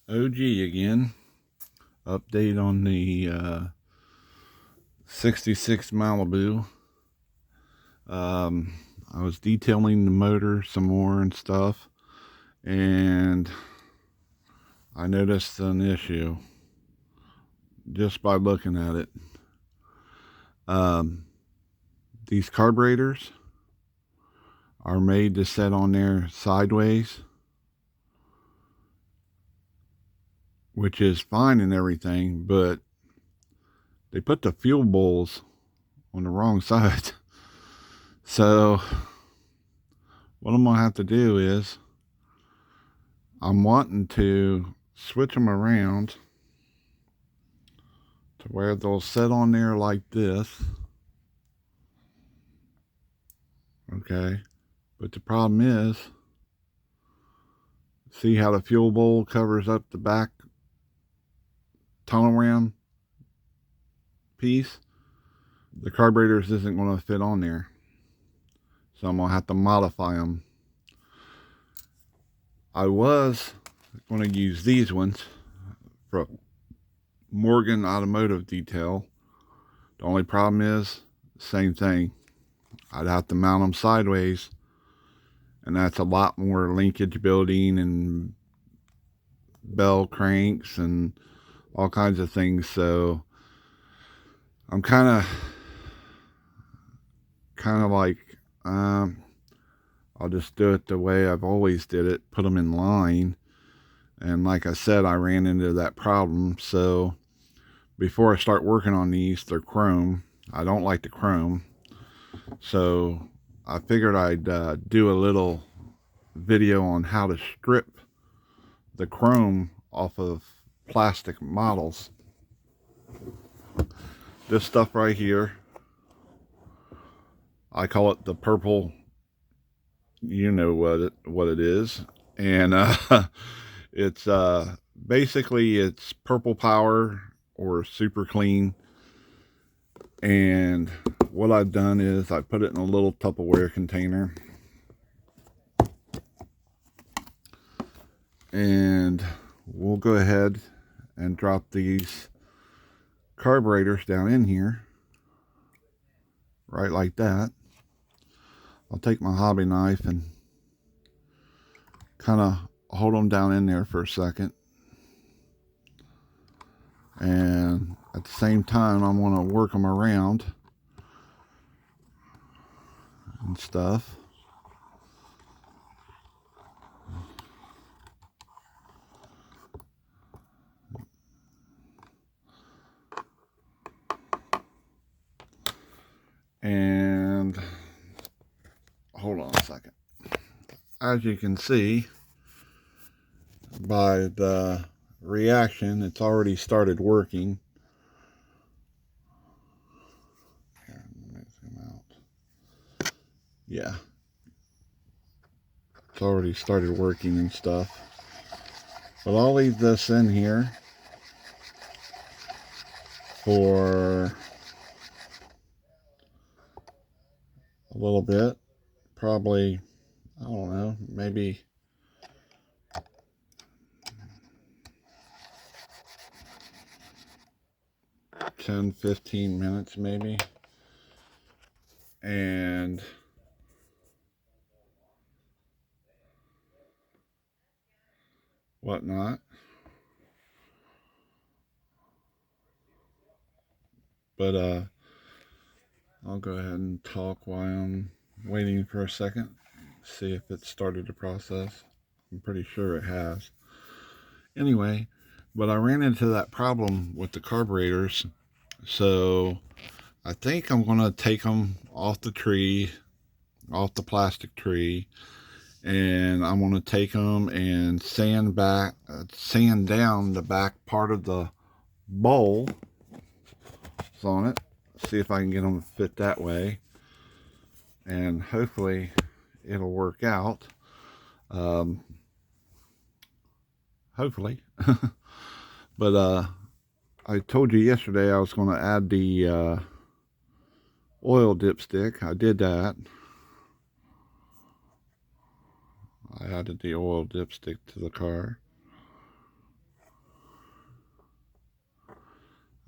OG again. Update on the 66 Malibu. I was detailing the motor some more and stuff, and I noticed an issue just by looking at it. Um, these carburetors are made to set on there sideways, which is fine and everything, but they put the fuel bowls on the wrong side. So what I'm gonna have to do is I'm wanting to switch them around to where they'll sit on there like this. Okay, but the problem is, see how the fuel bowl covers up the back tunnel ram piece? The carburetors isn't going to fit on there, so I'm going to have to modify them. I was going to use these ones for Morgan Automotive Detail. The only problem is, same thing. I'd have to mount them sideways, and that's a lot more linkage building and bell cranks and all kinds of things. So I'm kind of like, I'll just do it the way I've always did it, put them in line. And like I said, I ran into that problem. So before I start working on these, they're chrome. I don't like the chrome. So I figured I'd do a little video on how to strip the chrome off of plastic models. This stuff right here, I call it the purple, you know what it is. And it's basically it's purple power or super clean. And what I've done is I put it in a little Tupperware container, and we'll go ahead and drop these carburetors down in here right like that. I'll take my hobby knife and kind of hold them down in there for a second, and at the same time I'm going to work them around and stuff. And hold on a second. As you can see by the reaction, it's already started working. Yeah, it's already started working and stuff. But I'll leave this in here for a little bit. Probably, I don't know, maybe 10-15 minutes maybe. And whatnot. But I'll go ahead and talk while I'm waiting for a second. See if it started the process. I'm pretty sure it has. Anyway, but I ran into that problem with the carburetors. So I think I'm going to take them off the tree, off the plastic tree, and I'm going to take them and sand down the back part of the bowl on it. See if I can get them to fit that way, and hopefully it'll work out. Hopefully. But I told you yesterday I was going to add the oil dipstick. I did that. I added the oil dipstick to the car.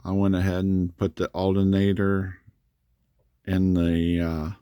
I went ahead and put the alternator in the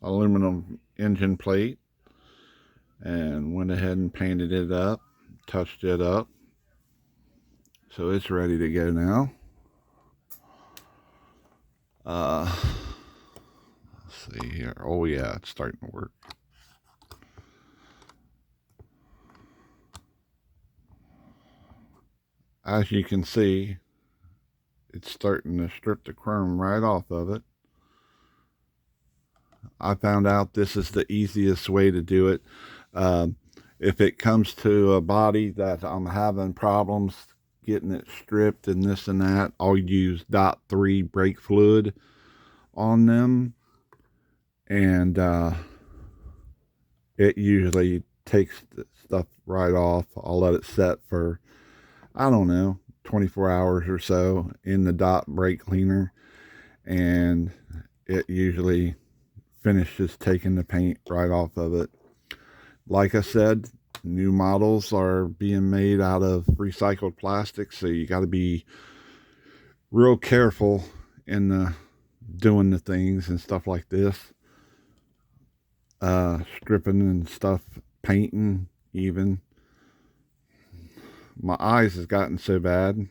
aluminum engine plate and went ahead and painted it up, touched it up. So it's ready to go now. Let's see here. Oh yeah, it's starting to work. As you can see, it's starting to strip the chrome right off of it. I found out this is the easiest way to do it. If it comes to a body that I'm having problems getting it stripped and this and that, I'll use .3 brake fluid on them, and it usually takes the stuff right off. I'll let it set for, I don't know, 24 hours or so in the dot brake cleaner, and it usually finishes taking the paint right off of it. Like I said, new models are being made out of recycled plastic, so you got to be real careful in doing the things and stuff like this. Stripping and stuff, painting even. My eyes has gotten so bad,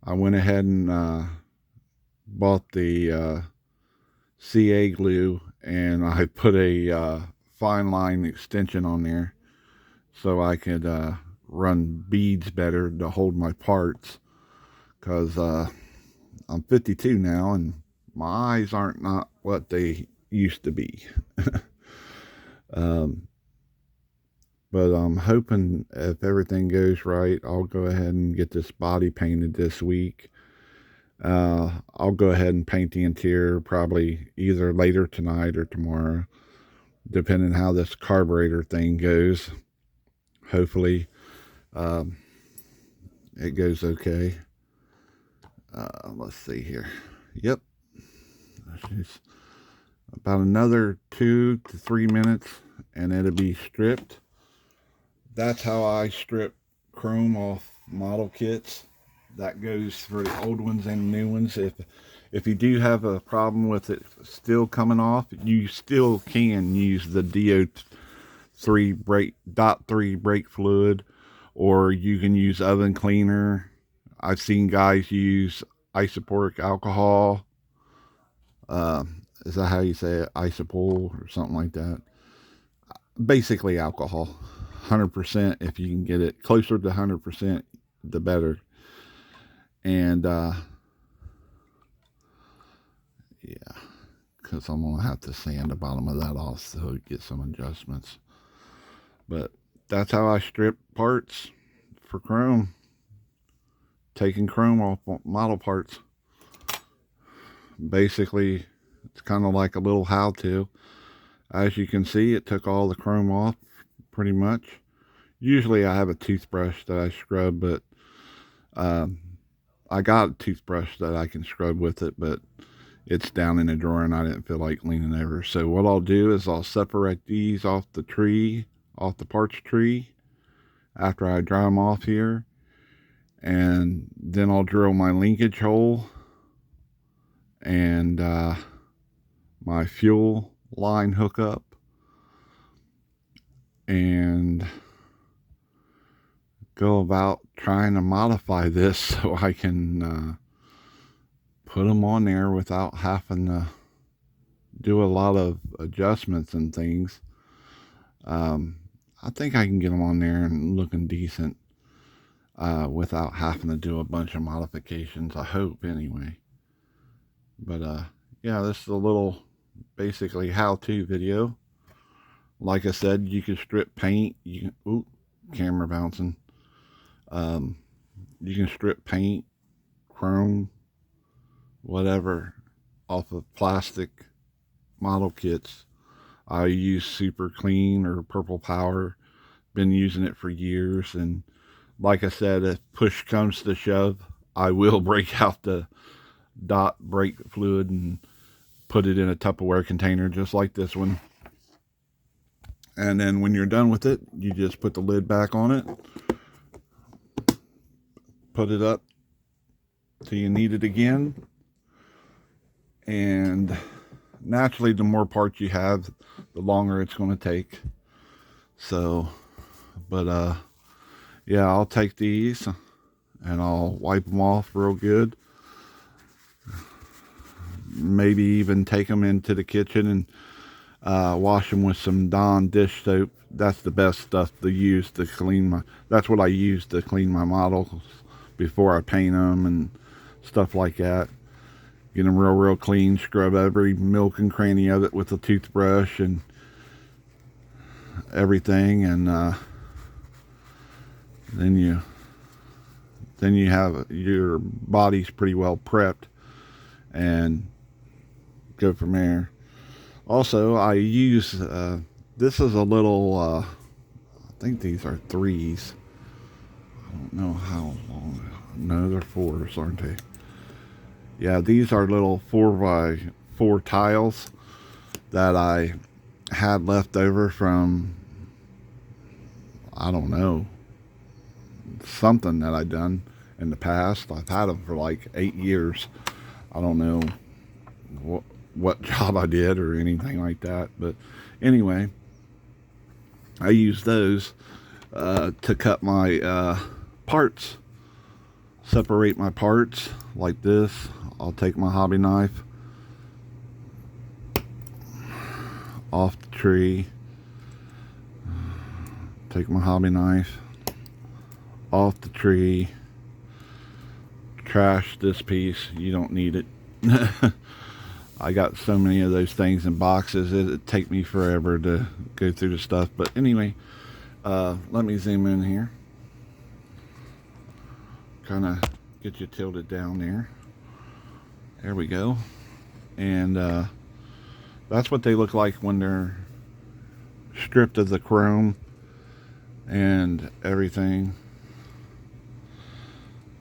I went ahead and bought the CA glue, and I put a fine line extension on there so I could run beads better to hold my parts, because I'm 52 now and my eyes aren't not what they used to be. But I'm hoping if everything goes right, I'll go ahead and get this body painted this week. I'll go ahead and paint the interior probably either later tonight or tomorrow, depending how this carburetor thing goes. Hopefully it goes okay. Let's see here. Yep, it's about another 2 to 3 minutes and it'll be stripped. That's how I strip chrome off model kits. That goes for the old ones and new ones. If you do have a problem with it still coming off, you still can use the .3 brake fluid, or you can use oven cleaner. I've seen guys use isoporic alcohol. Is that how you say it? Isopol or something like that. Basically alcohol. 100%. If you can get it closer to 100%, the better. And yeah, because I'm gonna have to sand the bottom of that off so get some adjustments. But that's how I strip parts for chrome, taking chrome off model parts. Basically, it's kind of like a little how-to. As you can see, it took all the chrome off pretty much. Usually I have a toothbrush that I scrub, but I got a toothbrush that I can scrub with it, but it's down in the drawer and I didn't feel like leaning over. So what I'll do is I'll separate these off the tree, off the parts tree, after I dry them off here, and then I'll drill my linkage hole and my fuel line hookup, and go about trying to modify this so I can put them on there without having to do a lot of adjustments and things. I think I can get them on there and looking decent without having to do a bunch of modifications, I hope anyway. But yeah, this is a little basically how-to video. Like I said, you can strip paint. You can, ooh, camera bouncing. You can strip paint, chrome, whatever, off of plastic model kits. I use Super Clean or Purple Power. Been using it for years, and like I said, if push comes to shove, I will break out the dot brake fluid and put it in a Tupperware container just like this one. And then when you're done with it, you just put the lid back on it, put it up till you need it again. And naturally, the more parts you have, the longer it's going to take. So, but yeah, I'll take these and I'll wipe them off real good. Maybe even take them into the kitchen and wash them with some Dawn dish soap. That's the best stuff to use to clean my, that's what I use to clean my models before I paint them and stuff like that. Get them real clean, scrub every nook and cranny of it with a toothbrush and everything, and then you have your body's pretty well prepped, and go from there. Also, I use this is a little I think these are 3s. I don't know how long. No, they're 4s, aren't they? Yeah, these are little 4x4 tiles that I had left over from, I don't know, something that I'd done in the past. I've had them for like 8 years. I don't know what job I did or anything like that, but anyway, I use those to cut my parts, separate my parts like this. I'll take my hobby knife off the tree, take my hobby knife off the tree, trash this piece, you don't need it. I got so many of those things in boxes, it'd take me forever to go through the stuff. But anyway, let me zoom in here, kind of get you tilted down there. There we go. And that's what they look like when they're stripped of the chrome and everything.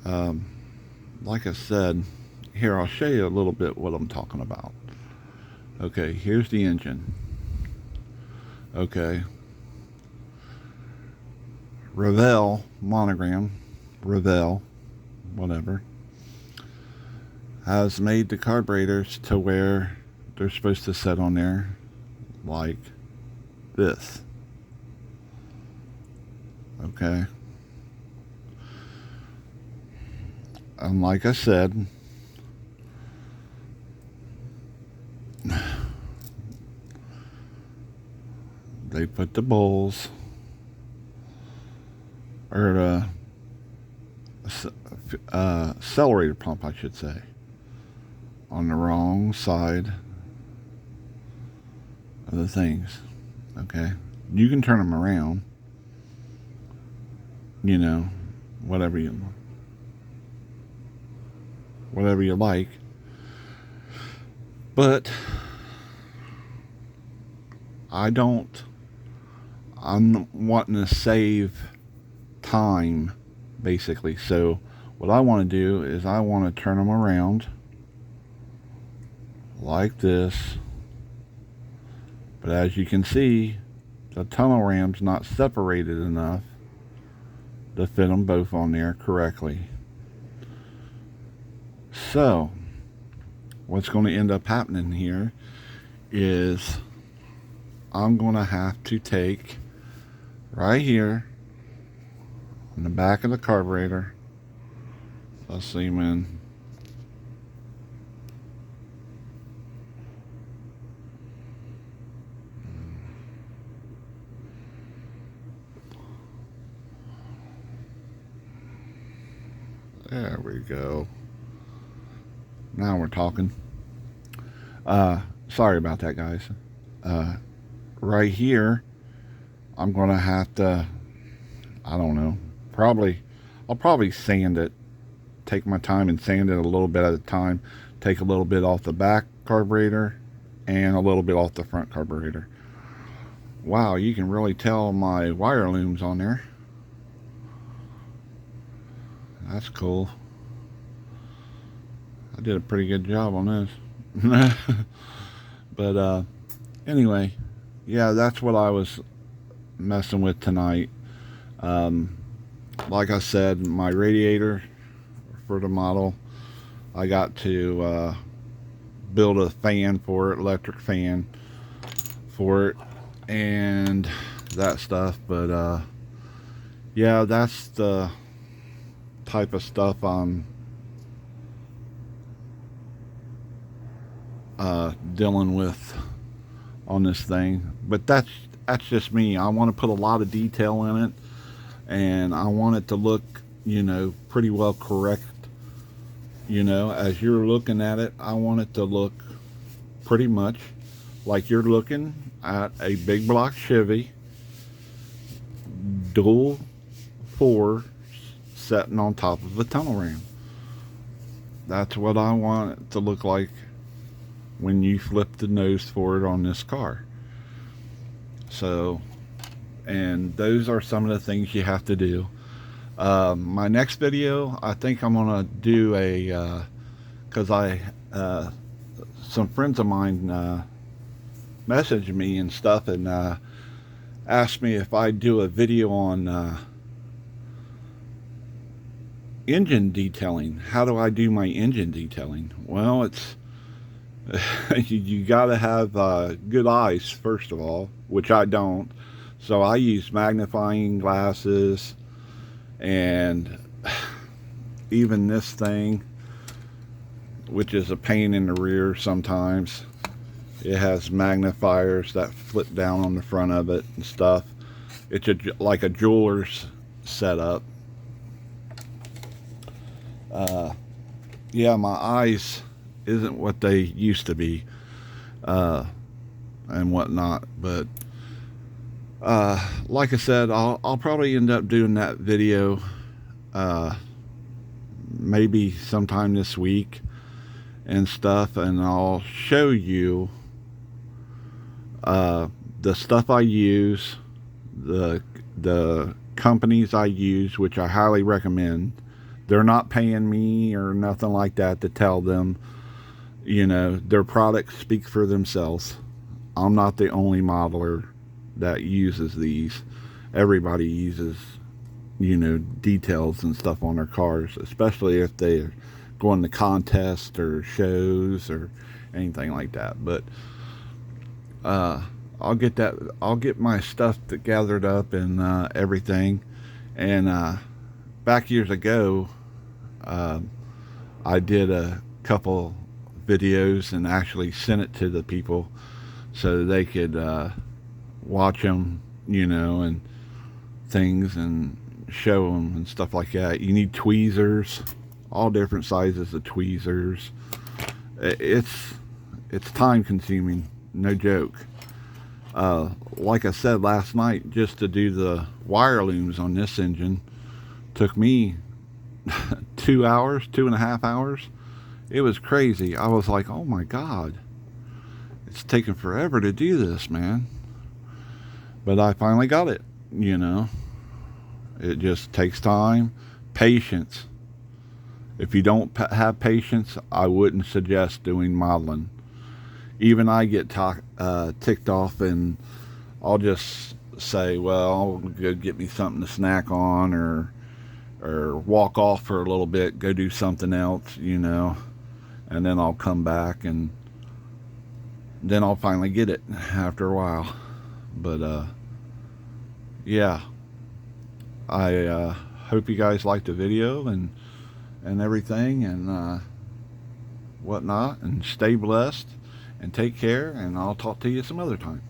Like I said, here I'll show you a little bit what I'm talking about. Okay, here's the engine. Okay, Revell monogram, Revell, whatever, has made the carburetors to where they're supposed to sit on there like this. Okay, and like I said, they put the bowls, or the accelerator pump, I should say, on the wrong side of the things. Okay, you can turn them around, you know, whatever you like, but I'm wanting to save time, basically. So what I want to do is I want to turn them around like this. But as you can see, the tunnel ram's not separated enough to fit them both on there correctly. So what's going to end up happening here is I'm going to have to take right here in the back of the carburetor. Let's zoom in. There we go. Now we're talking. Sorry about that, guys. Right here, I'm gonna have to, I don't know, I'll probably sand it, take my time and sand it a little bit at a time, take a little bit off the back carburetor and a little bit off the front carburetor. Wow, you can really tell my wire looms on there. That's cool. I did a pretty good job on this. But anyway, yeah, that's what I was messing with tonight. Like I said, my radiator for the model. I got to build a fan for it, electric fan for it, and that stuff. But yeah, that's the type of stuff I'm dealing with on this thing. But that's just me. I want to put a lot of detail in it, and I want it to look, you know, pretty well correct. You know, as you're looking at it, I want it to look pretty much like you're looking at a big block Chevy dual 4 sitting on top of a tunnel ram. That's what I want it to look like when you flip the nose forward on this car. So, and those are some of the things you have to do. My next video, I think I'm gonna do a because some friends of mine messaged me and stuff, and asked me if I'd do a video on engine detailing. How do I do my engine detailing? Well, it's you gotta have good eyes, first of all, which I don't. So I use magnifying glasses, and even this thing, which is a pain in the rear sometimes. It has magnifiers that flip down on the front of it and stuff. It's like a jeweler's setup. Yeah, my eyes isn't what they used to be, and whatnot. But like I said, I'll probably end up doing that video maybe sometime this week and stuff, and I'll show you the stuff I use, the companies I use, which I highly recommend. They're not paying me or nothing like that to tell them. You know, their products speak for themselves. I'm not the only modeler that uses these. Everybody uses, you know, details and stuff on their cars, especially if they're going to contests or shows or anything like that. But I'll get my stuff gathered up and everything. And back years ago, I did a couple videos and actually sent it to the people so they could watch them, you know, and things, and show them and stuff like that. You need tweezers, all different sizes of tweezers. It's time consuming, no joke. Like I said last night, just to do the wire looms on this engine took me 2 hours, 2.5 hours. It was crazy. I was like, oh my God, it's taking forever to do this, man. But I finally got it, you know. It just takes time, patience. If you don't have patience, I wouldn't suggest doing modeling. Even I get ticked off, and I'll just say, well, I'll go get me something to snack on, or walk off for a little bit, go do something else, you know, and then I'll come back, and then I'll finally get it after a while. But yeah, I hope you guys liked the video and everything, and whatnot, and stay blessed and take care, and I'll talk to you some other time.